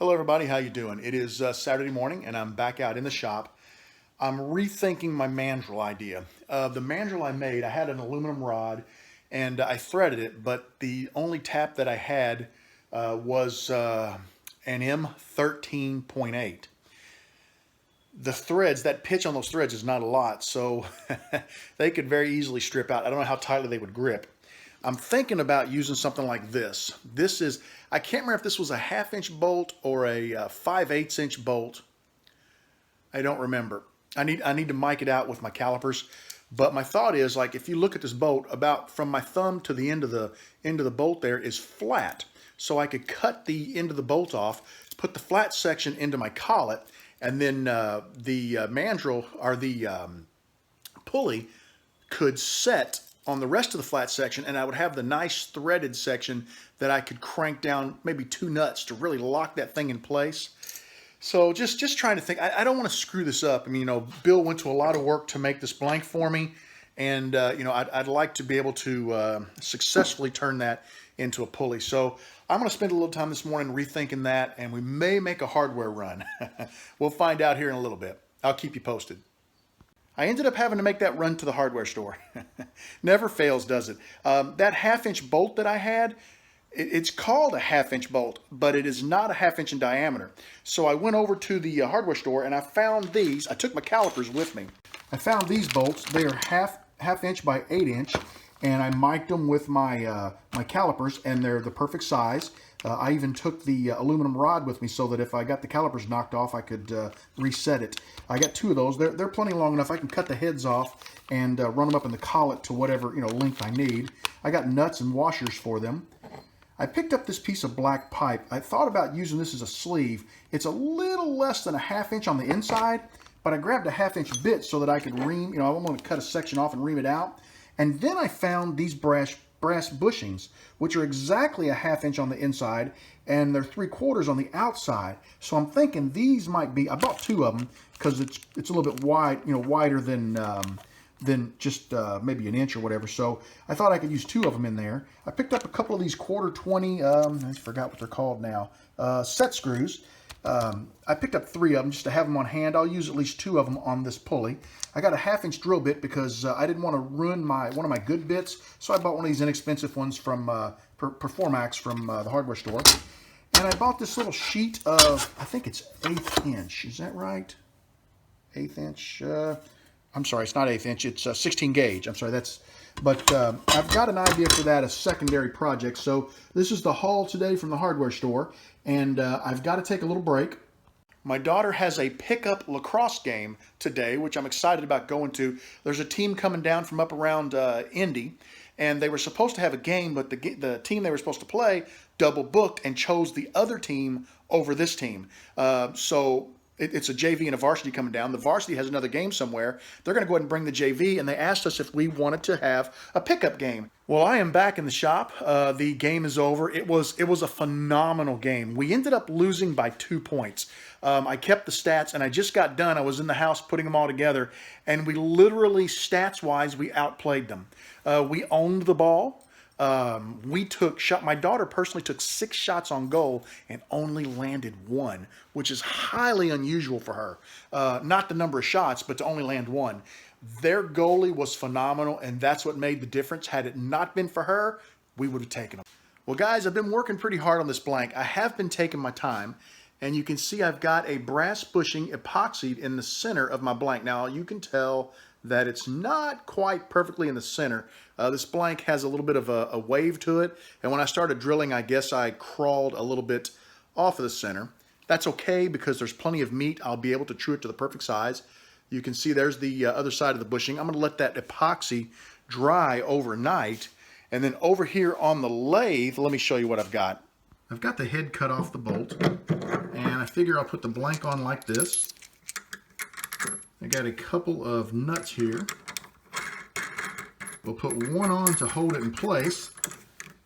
Hello everybody, how you doing? It is Saturday morning and I'm back out in the shop. I'm rethinking my mandrel idea. The mandrel I made, I had an aluminum rod and I threaded it, but the only tap that I had was an M13.8. The threads, that pitch on those threads is not a lot, so they could very easily strip out. I don't know how tightly they would grip. I'm thinking about using something like this. This is, I can't remember if this was a 1/2 inch bolt or a 5/8 inch bolt. I don't remember. I need to mic it out with my calipers. But my thought is, like, if you look at this bolt, about from my thumb to the end of the bolt there is flat. So I could cut the end of the bolt off, put the flat section into my collet, and then the mandrel or the pulley could set on the rest of the flat section, and I would have the nice threaded section that I could crank down maybe 2 nuts to really lock that thing in place. So just trying to think. I don't want to screw this up. I mean, Bill went to a lot of work to make this blank for me, and I'd like to be able to successfully turn that into a pulley. So I'm going to spend a little time this morning rethinking that, and we may make a hardware run. We'll find out here in a little bit. I'll keep you posted. I ended up having to make that run to the hardware store. Never fails, does it? That 1/2 inch bolt that I had, it's called a 1/2 inch bolt, but it is not a 1/2 inch in diameter. So I went over to the hardware store and I found these. I took my calipers with me. I found these bolts. They are half inch by 8 inch, and I mic'd them with my my calipers, and they're the perfect size. I even took the aluminum rod with me so that if I got the calipers knocked off, I could reset it. I got 2 of those. They're plenty long enough. I can cut the heads off and run them up in the collet to whatever length I need. I got nuts and washers for them. I picked up this piece of black pipe. I thought about using this as a sleeve. It's a little less than a 1/2 inch on the inside, but I grabbed a 1/2 inch bit so that I could ream. I want to cut a section off and ream it out. And then I found these brass bushings, which are exactly a 1/2 inch on the inside, and they're 3/4 on the outside. So I'm thinking these might be. I bought 2 of them because it's a little bit wide, wider than just maybe an inch or whatever. So I thought I could use 2 of them in there. I picked up a couple of these 1/4 20. I forgot what they're called now. Set screws. I picked up 3 of them just to have them on hand. I'll use at least 2 of them on this pulley. I got a 1/2 inch drill bit because I didn't want to ruin one of my good bits, so I bought one of these inexpensive ones from Performax from the hardware store. And I bought this little sheet of, I think it's 1/8 inch. Is that right? 1/8 inch. I'm sorry, it's not 1/8 inch. It's 16 gauge. I'm sorry, but I've got an idea for that, a secondary project. So this is the haul today from the hardware store, and I've got to take a little break. My daughter has a pickup lacrosse game today, which I'm excited about going to. There's a team coming down from up around Indy, and they were supposed to have a game, but the team they were supposed to play double booked and chose the other team over this team. So it's a JV and a varsity coming down. The varsity has another game somewhere. They're going to go ahead and bring the JV, and they asked us if we wanted to have a pickup game. Well, I am back in the shop. The game is over. It was a phenomenal game. We ended up losing by 2 points. I kept the stats, and I just got done. I was in the house putting them all together, and we literally, stats-wise, we outplayed them. We owned the ball. My daughter personally took 6 shots on goal and only landed 1, which is highly unusual for her. Not the number of shots, but to only land 1. Their goalie was phenomenal, and that's what made the difference. Had it not been for her, we would have taken them. Well, guys, I've been working pretty hard on this blank. I have been taking my time, and you can see I've got a brass bushing epoxied in the center of my blank. Now, you can tell that it's not quite perfectly in the center. This blank has a little bit of a wave to it, and when I started drilling, I guess I crawled a little bit off of the center. That's okay because there's plenty of meat. I'll be able to true it to the perfect size. You can see there's the other side of the bushing. I'm going to let that epoxy dry overnight, and then over here on the lathe, let me show you what I've got. I've got the head cut off the bolt, and I figure I'll put the blank on like this. I got a couple of nuts here. We'll put one on to hold it in place,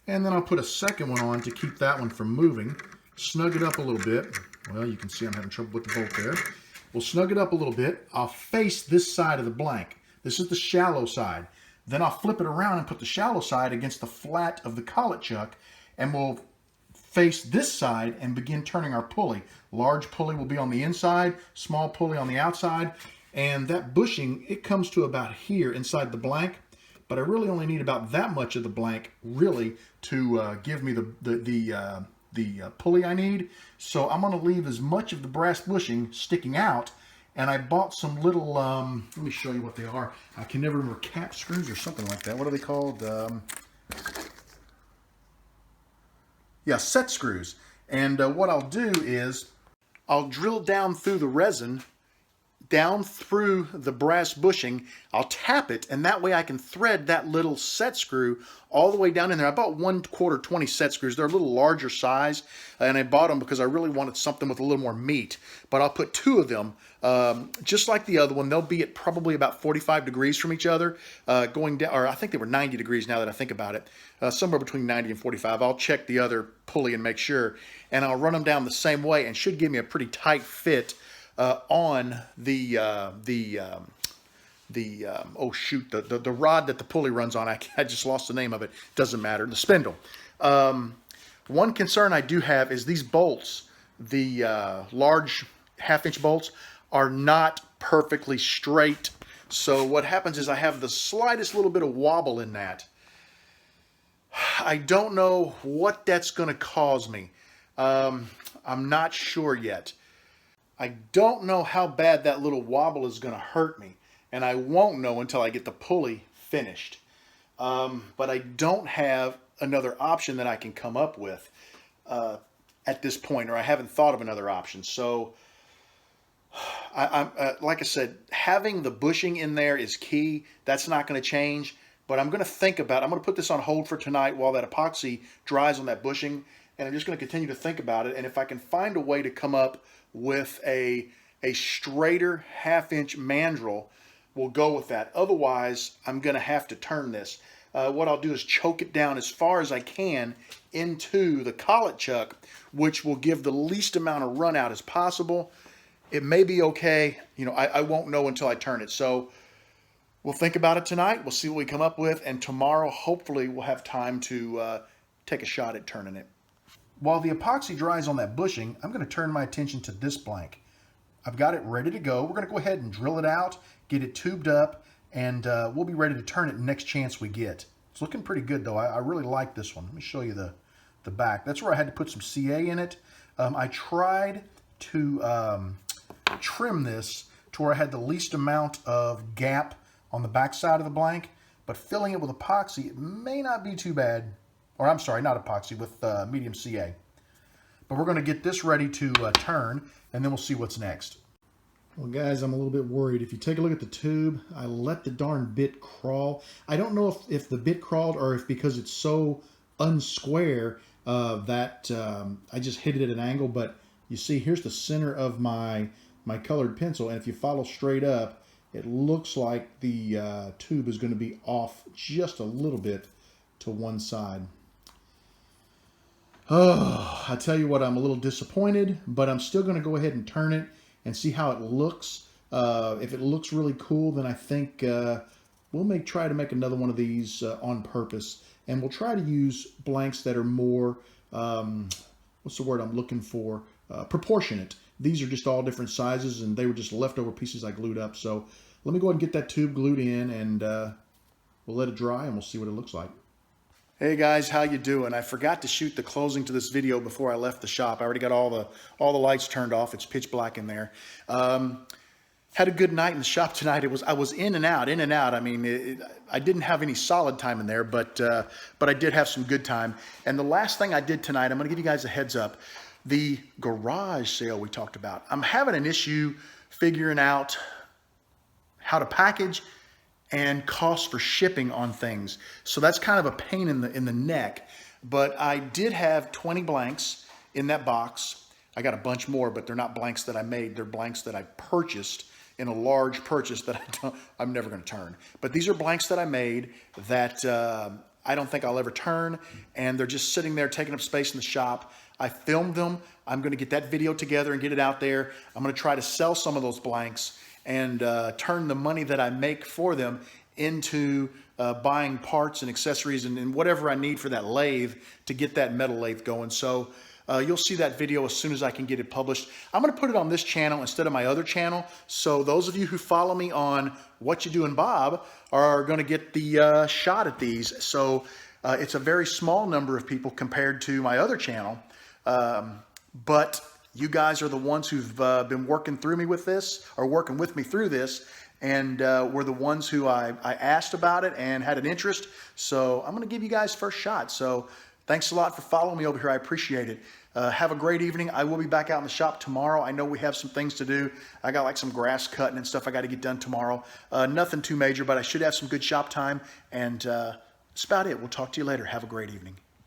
and then I'll put a second one on to keep that one from moving. Snug it up a little bit. Well, you can see I'm having trouble with the bolt there. We'll snug it up a little bit. I'll face this side of the blank. This is the shallow side. Then I'll flip it around and put the shallow side against the flat of the collet chuck, and we'll face this side and begin turning our pulley. Large pulley will be on the inside, small pulley on the outside, and that bushing, it comes to about here inside the blank, but I really only need about that much of the blank really to give me the pulley I need. So I'm going to leave as much of the brass bushing sticking out, and I bought some little, let me show you what they are. I can never remember, cap screws or something like that. What are they called? Yeah, set screws. And what I'll do is I'll drill down through the resin, down through the brass bushing. I'll tap it, and that way I can thread that little set screw all the way down in there. I bought 1/4 20 set screws. They're a little larger size, and I bought them because I really wanted something with a little more meat. But I'll put 2 of them, just like the other one. They'll be at probably about 45 degrees from each other, going down, or I think they were 90 degrees now that I think about it. Somewhere between 90 and 45. I'll check the other pulley and make sure, and I'll run them down the same way, and should give me a pretty tight fit on the rod that the pulley runs on. I just lost the name of it. Doesn't matter. The spindle. One concern I do have is these bolts, the large 1/2-inch bolts, are not perfectly straight. So what happens is I have the slightest little bit of wobble in that. I don't know what that's going to cause me. I'm not sure yet. I don't know how bad that little wobble is going to hurt me, and I won't know until I get the pulley finished. But I don't have another option that I can come up with at this point, or I haven't thought of another option. So, like I said, having the bushing in there is key. That's not going to change, but I'm going to think about it. I'm going to put this on hold for tonight while that epoxy dries on that bushing, and I'm just going to continue to think about it. And if I can find a way to come up with a straighter 1/2-inch mandrel, we'll go with that. Otherwise, I'm going to have to turn this. What I'll do is choke it down as far as I can into the collet chuck, which will give the least amount of run out as possible. It may be okay. You know, I won't know until I turn it. So we'll think about it tonight. We'll see what we come up with. And tomorrow, hopefully, we'll have time to take a shot at turning it. While the epoxy dries on that bushing, I'm going to turn my attention to this blank. I've got it ready to go. We're going to go ahead and drill it out, get it tubed up, and we'll be ready to turn it next chance we get. It's looking pretty good, though. I really like this one. Let me show you the back. That's where I had to put some CA in it. I tried to trim this to where I had the least amount of gap on the back side of the blank, but filling it with epoxy, it may not be too bad. Or I'm sorry, not epoxy, with medium CA. But we're going to get this ready to turn, and then we'll see what's next. Well, guys, I'm a little bit worried. If you take a look at the tube, I let the darn bit crawl. I don't know if the bit crawled or if because it's so unsquare that I just hit it at an angle. But you see, here's the center of my colored pencil, and if you follow straight up, it looks like the tube is going to be off just a little bit to one side. Oh, I tell you what, I'm a little disappointed, but I'm still going to go ahead and turn it and see how it looks. If it looks really cool, then I think we'll try to make another one of these on purpose. And we'll try to use blanks that are more, what's the word I'm looking for? Proportionate. These are just all different sizes, and they were just leftover pieces I glued up. So let me go ahead and get that tube glued in, and we'll let it dry, and we'll see what it looks like. Hey guys, how you doing? I forgot to shoot the closing to this video before I left the shop. I already got all the lights turned off. It's pitch black in there. Had a good night in the shop tonight. I was in and out. I mean, I didn't have any solid time in there, but I did have some good time. And the last thing I did tonight, I'm going to give you guys a heads up. The garage sale we talked about. I'm having an issue figuring out how to package and cost for shipping on things. So that's kind of a pain in the neck. But I did have 20 blanks in that box. I got a bunch more, but they're not blanks that I made. They're blanks that I purchased in a large purchase that I'm never going to turn. But these are blanks that I made that I don't think I'll ever turn, and they're just sitting there taking up space in the shop. I filmed them. I'm going to get that video together and get it out there. I'm going to try to sell some of those blanks and turn the money that I make for them into buying parts and accessories and whatever I need for that lathe to get that metal lathe going. So You'll see that video as soon as I can get it published. I'm going to put it on this channel instead of my other channel. So those of you who follow me on WhatchaDoinBob are going to get the shot at these. So it's a very small number of people compared to my other channel. But you guys are the ones who've been working through me with this, or working with me through this, and were the ones who I asked about it and had an interest. So I'm going to give you guys first shot. So thanks a lot for following me over here. I appreciate it. Have a great evening. I will be back out in the shop tomorrow. I know we have some things to do. I got like some grass cutting and stuff I got to get done tomorrow. Nothing too major, but I should have some good shop time. And that's about it. We'll talk to you later. Have a great evening.